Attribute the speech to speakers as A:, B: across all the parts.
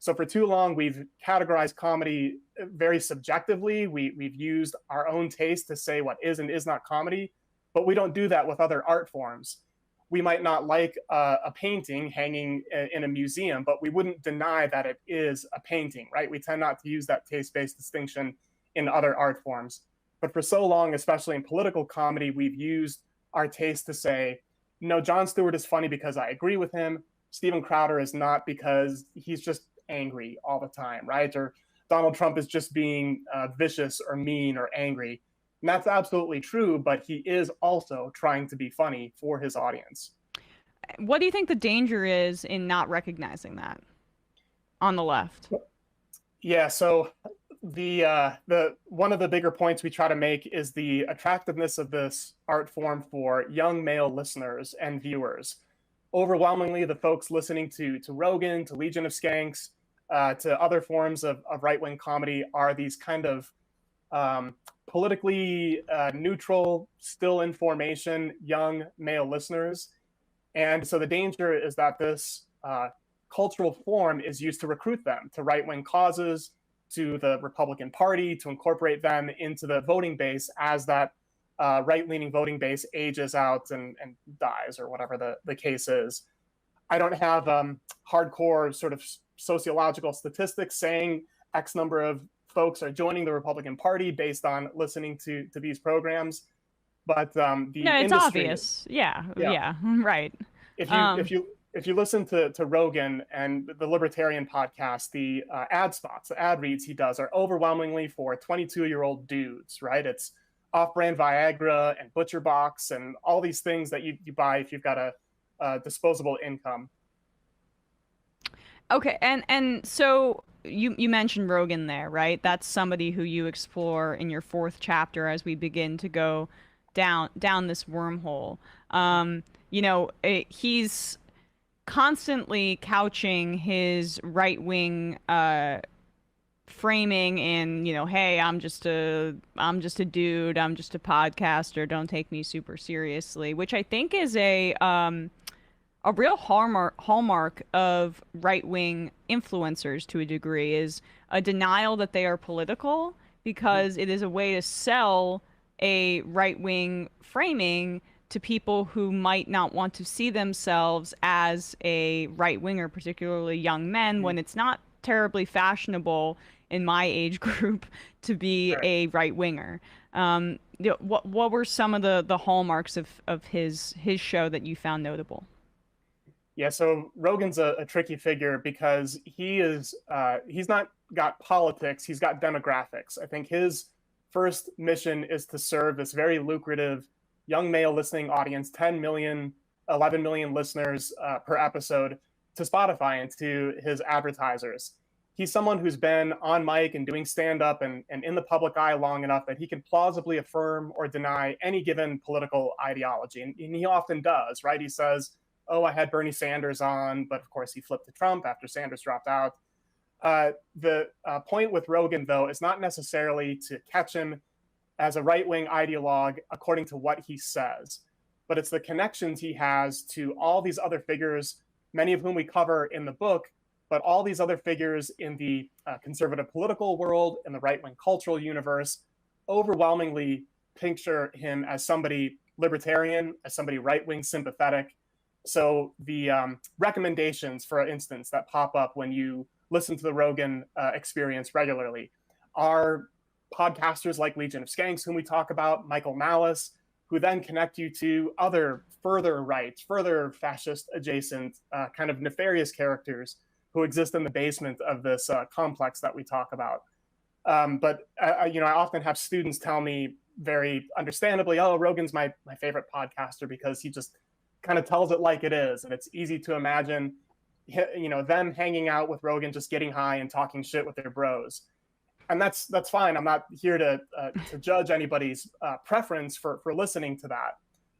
A: So for too long, we've categorized comedy very subjectively. We've used our own taste to say what is and is not comedy, but we don't do that with other art forms. We might not like a painting hanging in a museum, but we wouldn't deny that it is a painting, right? We tend not to use that taste-based distinction in other art forms. But for so long, especially in political comedy, we've used our taste to say, no, Jon Stewart is funny because I agree with him. Steven Crowder is not because he's just angry all the time, right? Or Donald Trump is just being vicious or mean or angry. And that's absolutely true, but he is also trying to be funny for his audience.
B: What do you think the danger is in not recognizing that on the left?
A: Yeah, so the one of the bigger points we try to make is the attractiveness of this art form for young male listeners and viewers. Overwhelmingly, the folks listening to Rogan, to Legion of Skanks, to other forms of right-wing comedy are these kind of politically neutral, still in formation, young male listeners. And so the danger is that this cultural form is used to recruit them to right-wing causes, to the Republican Party, to incorporate them into the voting base as that right-leaning voting base ages out and dies, or whatever the case is. I don't have hardcore sort of sociological statistics saying X number of folks are joining the Republican Party based on listening to these programs, but the
B: No, it's
A: industry,
B: obvious. Yeah, right.
A: If you listen to Rogan and the Libertarian podcast, the ad spots, the ad reads he does are overwhelmingly for 22-year-old dudes, right? It's off-brand Viagra and ButcherBox and all these things that you buy if you've got a disposable income.
B: Okay, and so you mentioned Rogan there, right? That's somebody who you explore in your fourth chapter as we begin to go down this wormhole. He's constantly couching his right-wing framing in, hey, I'm just a dude, I'm just a podcaster, don't take me super seriously, which I think is a real hallmark of right-wing influencers to a degree, is a denial that they are political, because it is a way to sell a right-wing framing to people who might not want to see themselves as a right-winger, particularly young men, when it's not terribly fashionable in my age group to be a right-winger. What were some of the hallmarks of his show that you found notable?
A: Yeah, so Rogan's a tricky figure because he's not got politics, he's got demographics. I think his first mission is to serve this very lucrative young male listening audience, 10 million, 11 million listeners per episode, to Spotify and to his advertisers. He's someone who's been on mic and doing stand-up and in the public eye long enough that he can plausibly affirm or deny any given political ideology. And he often does, right? He says, oh, I had Bernie Sanders on, but of course he flipped to Trump after Sanders dropped out. The point with Rogan, though, is not necessarily to catch him as a right-wing ideologue according to what he says, but it's the connections he has to all these other figures, many of whom we cover in the book, but all these other figures in the conservative political world, in the right-wing cultural universe, overwhelmingly picture him as somebody libertarian, as somebody right-wing sympathetic. So the recommendations, for instance, that pop up when you listen to the Rogan experience regularly are podcasters like Legion of Skanks, whom we talk about, Michael Malice, who then connect you to other further right, further fascist adjacent kind of nefarious characters who exist in the basement of this complex that we talk about. But I often have students tell me very understandably, oh, Rogan's my favorite podcaster because he just kind of tells it like it is. And it's easy to imagine, them hanging out with Rogan, just getting high and talking shit with their bros. And that's fine. I'm not here to judge anybody's preference for listening to that.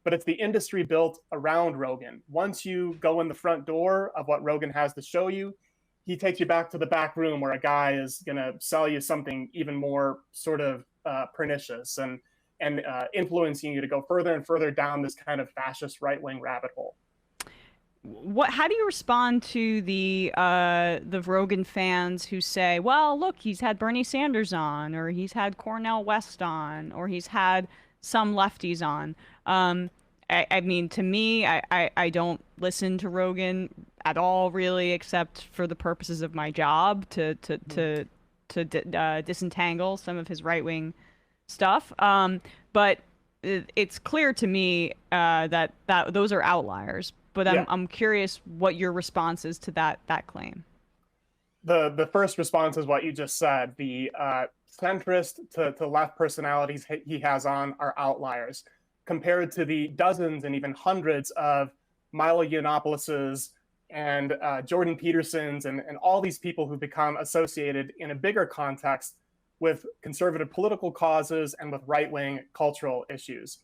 A: But it's the industry built around Rogan. Once you go in the front door of what Rogan has to show you, he takes you back to the back room where a guy is going to sell you something even more sort of pernicious and influencing you to go further and further down this kind of fascist right-wing rabbit hole.
B: How do you respond to the Rogan fans who say, well, look, he's had Bernie Sanders on, or he's had Cornel West on, or he's had some lefties on? I mean, to me, I don't listen to Rogan at all, really, except for the purposes of my job to disentangle some of his right-wing stuff. But it's clear to me that those are outliers. But
A: Yeah.
B: I'm curious what your response is to that claim.
A: The first response is what you just said. The centrist to left personalities he has on are outliers compared to the dozens and even hundreds of Milo Yiannopoulos and Jordan Petersons and all these people who've become associated in a bigger context with conservative political causes and with right-wing cultural issues.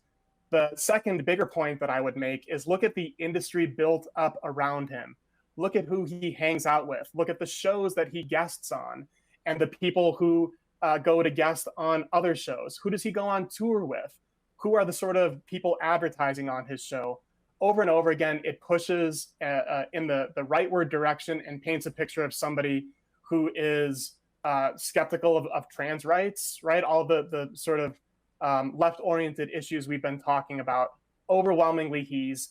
A: The second bigger point that I would make is look at the industry built up around him. Look at who he hangs out with. Look at the shows that he guests on and the people who go to guest on other shows. Who does he go on tour with? Who are the sort of people advertising on his show? Over and over again, it pushes in the rightward direction and paints a picture of somebody who is skeptical of trans rights, right? All the sort of left-oriented issues we've been talking about. Overwhelmingly, he's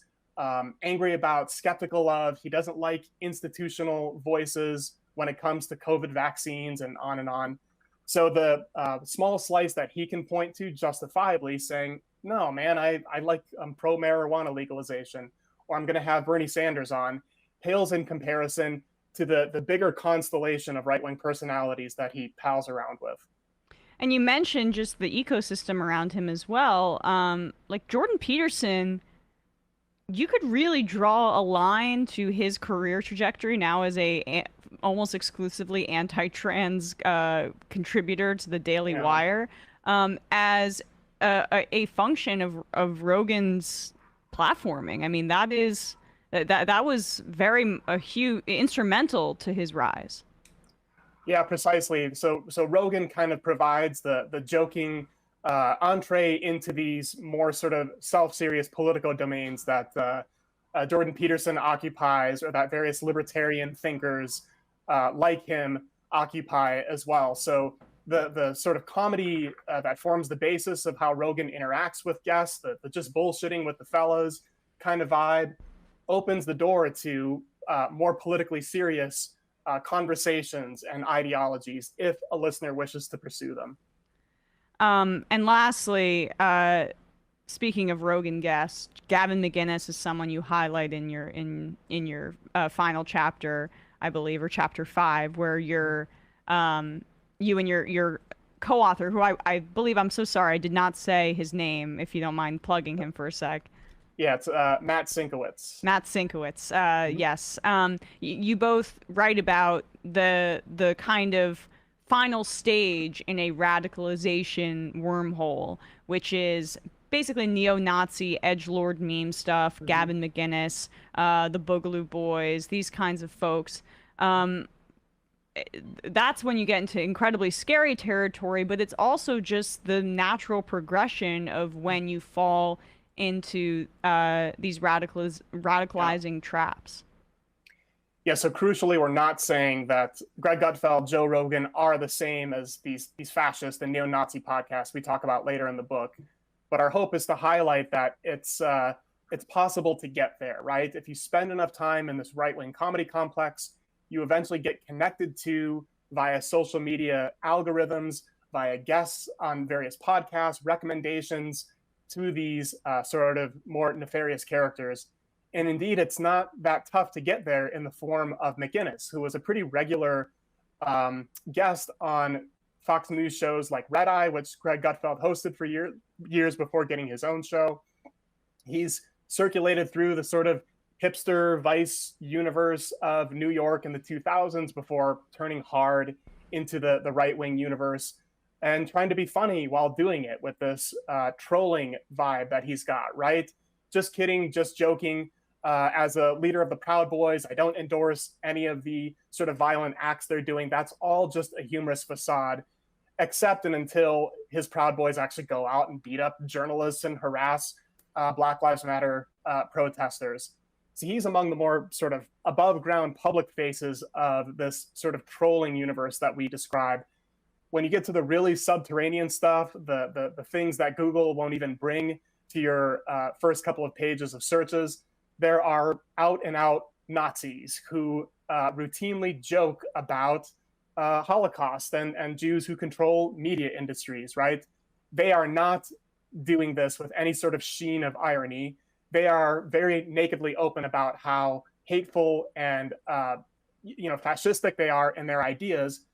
A: angry about, skeptical of. He doesn't like institutional voices when it comes to COVID vaccines and on and on. So the small slice that he can point to justifiably saying, no, man, I'm pro-marijuana legalization, or I'm going to have Bernie Sanders on, pales in comparison to the bigger constellation of right-wing personalities that he pals around with.
B: And you mentioned just the ecosystem around him as well. Like Jordan Peterson, you could really draw a line to his career trajectory now as a almost exclusively anti-trans contributor to the Daily Wire, as a function of Rogan's platforming. I mean, that was very huge instrumental to his rise.
A: Yeah, precisely. So Rogan kind of provides the joking entree into these more sort of self-serious political domains that Jordan Peterson occupies, or that various libertarian thinkers like him occupy as well. So the sort of comedy that forms the basis of how Rogan interacts with guests, the just bullshitting with the fellas kind of vibe, opens the door to more politically serious conversations and ideologies if a listener wishes to pursue them.
B: And lastly, speaking of Rogan guests, Gavin McInnes is someone you highlight in your final chapter, I believe, or chapter 5, where you and your co-author, who I believe, I'm so sorry, I did not say his name, if you don't mind plugging him for a sec.
A: Yeah, it's Matt Sinkowitz.
B: Matt Sinkowitz, yes. You both write about the kind of final stage in a radicalization wormhole, which is basically neo-Nazi edgelord meme stuff, Gavin McInnes, the Boogaloo Boys, these kinds of folks. That's when you get into incredibly scary territory, but it's also just the natural progression of when you fall into these radicalizing traps.
A: Yeah, so crucially, we're not saying that Greg Gutfeld, Joe Rogan are the same as these fascist and neo-Nazi podcasts we talk about later in the book. But our hope is to highlight that it's possible to get there, right? If you spend enough time in this right-wing comedy complex, you eventually get connected to, via social media algorithms, via guests on various podcasts, recommendations to these sort of more nefarious characters. And indeed, it's not that tough to get there in the form of McInnes, who was a pretty regular guest on Fox News shows like Red Eye, which Greg Gutfeld hosted for years before getting his own show. He's circulated through the sort of hipster Vice universe of New York in the 2000s before turning hard into the right-wing universe and trying to be funny while doing it with this trolling vibe that he's got, right? Just kidding, just joking. As a leader of the Proud Boys, I don't endorse any of the sort of violent acts they're doing. That's all just a humorous facade, except and until his Proud Boys actually go out and beat up journalists and harass Black Lives Matter protesters. So he's among the more sort of above ground public faces of this sort of trolling universe that we describe. When you get to the really subterranean stuff, the things that Google won't even bring to your first couple of pages of searches, there are out and out Nazis who routinely joke about Holocaust and Jews who control media industries, right? They are not doing this with any sort of sheen of irony. They are very nakedly open about how hateful and fascistic they are in their ideas.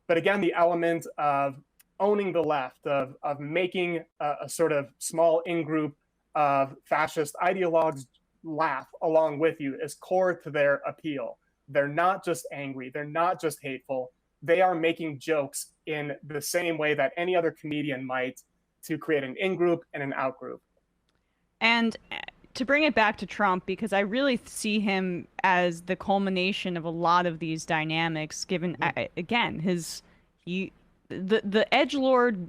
A: But again, the element of owning the left, of making a sort of small in-group of fascist ideologues laugh along with you is core to their appeal. They're not just angry. They're not just hateful. They are making jokes in the same way that any other comedian might to create an in-group and an out-group.
B: And to bring it back to Trump, because I really see him as the culmination of a lot of these dynamics, given, again, the edgelord,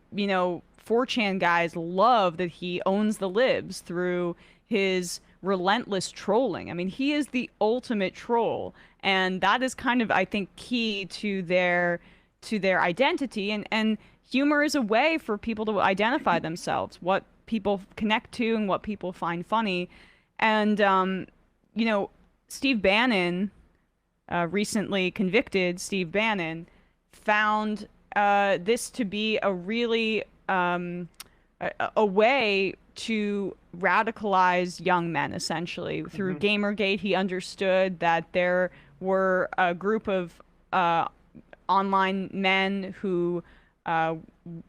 B: 4chan guys love that he owns the libs through his relentless trolling. I mean, he is the ultimate troll, and that is kind of, I think, key to their identity. And humor is a way for people to identify themselves, what people connect to and what people find funny. And Steve Bannon, recently convicted Steve Bannon, found this to be a really a way to radicalize young men, essentially. Through Gamergate, he understood that there were a group of online men who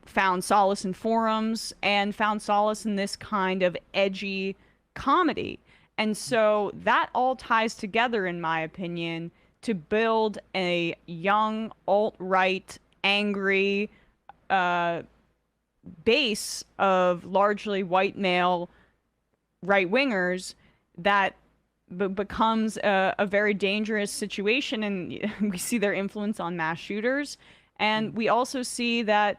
B: found solace in forums and found solace in this kind of edgy comedy. And so that all ties together, in my opinion, to build a young, alt-right, angry base of largely white male right-wingers that becomes a very dangerous situation. And we see their influence on mass shooters. And we also see that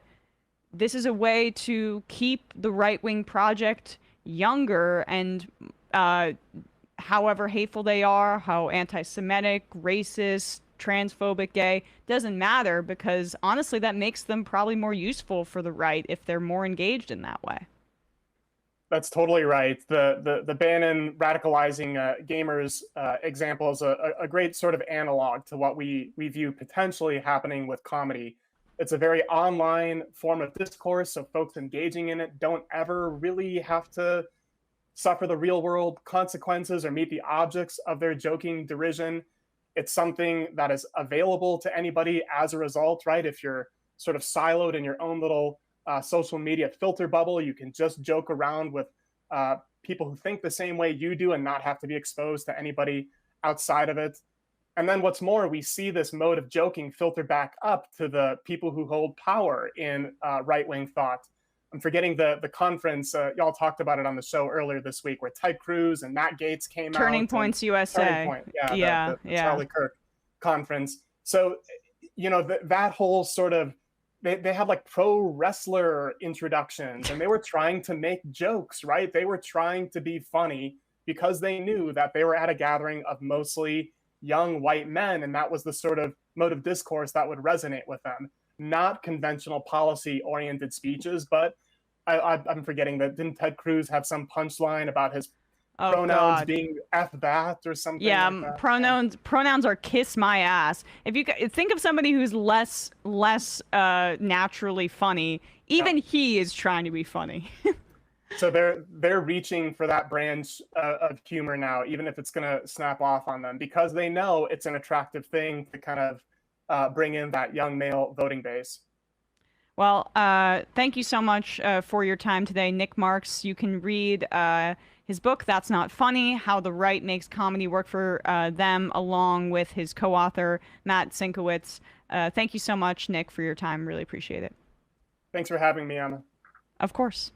B: this is a way to keep the right-wing project younger, and however hateful they are, how anti-Semitic, racist, transphobic, gay, doesn't matter, because honestly that makes them probably more useful for the right if they're more engaged in that way.
A: That's totally right. The Bannon radicalizing gamers example is a great sort of analog to what we view potentially happening with comedy. It's a very online form of discourse, so folks engaging in it don't ever really have to suffer the real world consequences or meet the objects of their joking derision. It's something that is available to anybody as a result, right? If you're sort of siloed in your own little social media filter bubble, you can just joke around with people who think the same way you do and not have to be exposed to anybody outside of it. And then what's more, we see this mode of joking filter back up to the people who hold power in right-wing thought. I'm forgetting the conference, y'all talked about it on the show earlier this week, where Ted Cruz and Matt Gaetz came out.
B: Turning Points USA.
A: Turning Point, the Charlie Kirk conference. So, that whole sort of, they had like pro wrestler introductions, and they were trying to make jokes, right? They were trying to be funny because they knew that they were at a gathering of mostly young white men, and that was the sort of mode of discourse that would resonate with them. Not conventional policy-oriented speeches, but I'm forgetting that, didn't Ted Cruz have some punchline about his pronouns being F that or something?
B: Yeah,
A: like that?
B: pronouns are kiss my ass. If you think of somebody who's less naturally funny, even he is trying to be funny.
A: So they're reaching for that branch of humor now, even if it's going to snap off on them, because they know it's an attractive thing to kind of bring in that young male voting base.
B: Well, thank you so much for your time today, Nick Marx. You can read his book, That's Not Funny, How the Right Makes Comedy Work for Them, along with his co-author, Matt Sinkowitz. Thank you so much, Nick, for your time. Really appreciate it.
A: Thanks for having me, Emma.
B: Of course.